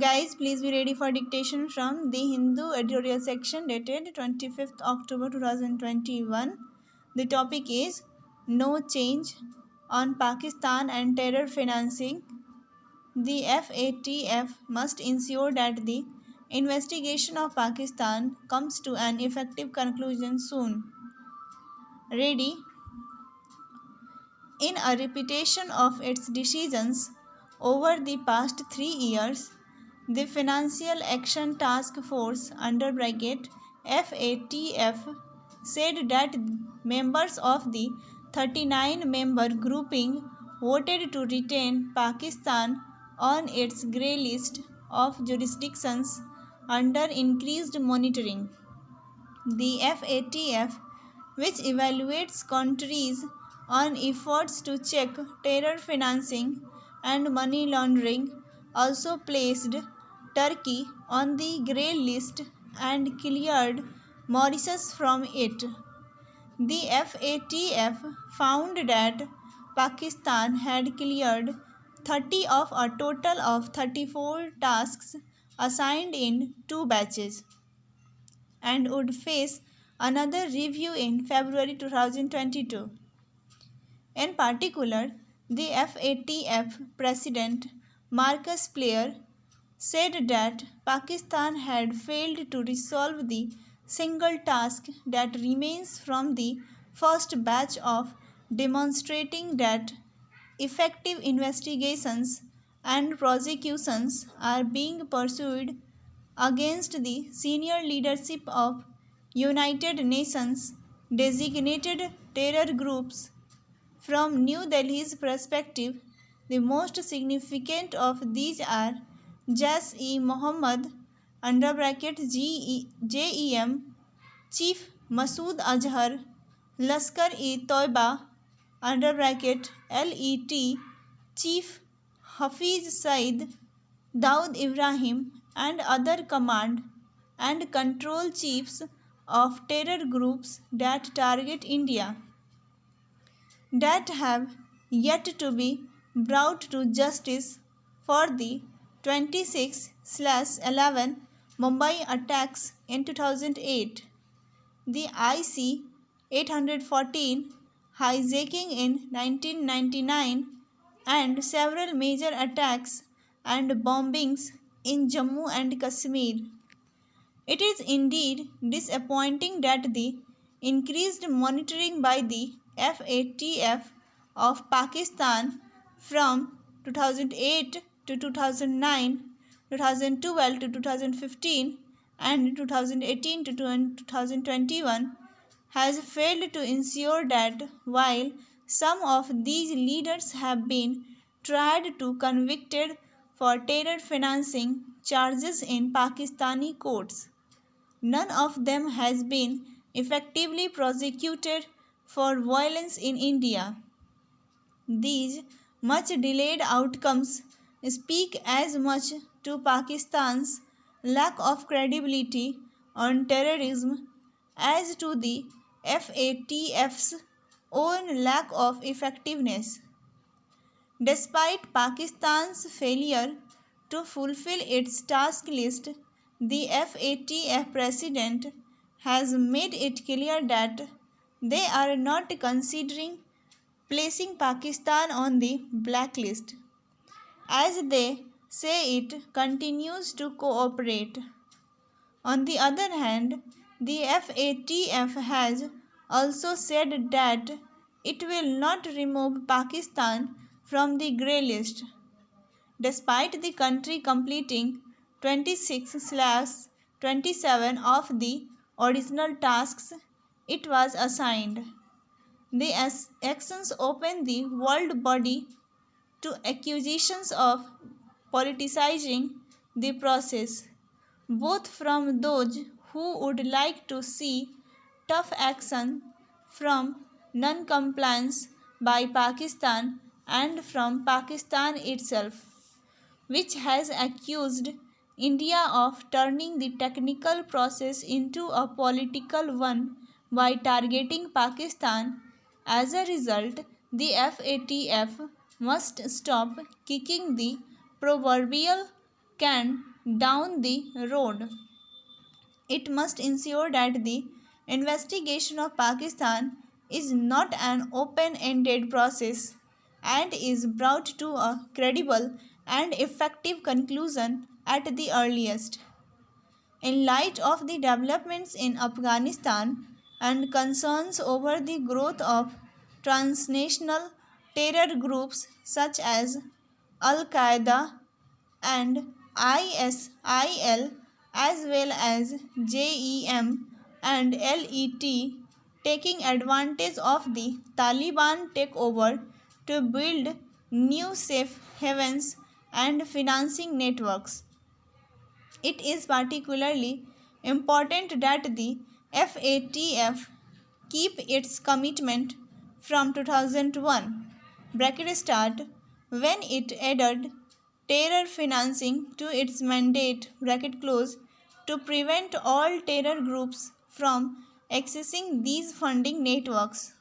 Guys, please be ready for dictation from the Hindu editorial section dated 25th October 2021. The topic is No Change on Pakistan and Terror Financing. The FATF must ensure that the investigation of Pakistan comes to an effective conclusion soon. Ready? In a repetition of its decisions over the past 3 years, the Financial Action Task Force FATF said that members of the 39-member grouping voted to retain Pakistan on its grey list of jurisdictions under increased monitoring. The FATF, which evaluates countries on efforts to check terror financing and money laundering, also placed Turkey on the grey list and cleared Mauritius from it. The FATF found that Pakistan had cleared 30 of a total of 34 tasks assigned in 2 batches and would face another review in February 2022. In particular, the FATF President Marcus Player said that Pakistan had failed to resolve the single task that remains from the first batch of demonstrating that effective investigations and prosecutions are being pursued against the senior leadership of United Nations designated terror groups. From New Delhi's perspective, the most significant of these are Jaish-e-Mohammed (JEM) Chief Masood Azhar, Lashkar-e-Toiba (LET) Chief Hafiz Saeed, Daud Ibrahim, and other command and control chiefs of terror groups that target India, that have yet to be brought to justice for the 26/11 Mumbai attacks in 2008, the IC 814 hijacking in 1999, and several major attacks and bombings in Jammu and Kashmir. It is indeed disappointing that the increased monitoring by the FATF of Pakistan from 2008 to 2009, 2012 to 2015, and 2018 to 2021 has failed to ensure that while some of these leaders have been tried to convicted for terror financing charges in Pakistani courts, none of them has been effectively prosecuted for violence in India. These much delayed outcomes speak as much to Pakistan's lack of credibility on terrorism as to the FATF's own lack of effectiveness. Despite Pakistan's failure to fulfill its task list, the FATF president has made it clear that they are not considering placing Pakistan on the blacklist, as they say it continues to cooperate. On the other hand, the FATF has also said that it will not remove Pakistan from the grey list, despite the country completing 26/27 of the original tasks it was assigned. The actions open the world body to accusations of politicizing the process, both from those who would like to see tough action from non-compliance by Pakistan and from Pakistan itself, which has accused India of turning the technical process into a political one by targeting Pakistan. As a result, the FATF must stop kicking the proverbial can down the road. It must ensure that the investigation of Pakistan is not an open ended process and is brought to a credible and effective conclusion at the earliest. In light of the developments in Afghanistan and concerns over the growth of transnational terror groups such as Al Qaeda and ISIL, as well as JEM and LET, taking advantage of the Taliban takeover to build new safe havens and financing networks. It is particularly important that the FATF keep its commitment from 2001 bracket start when it added terror financing to its mandate bracket close to prevent all terror groups from accessing these funding networks.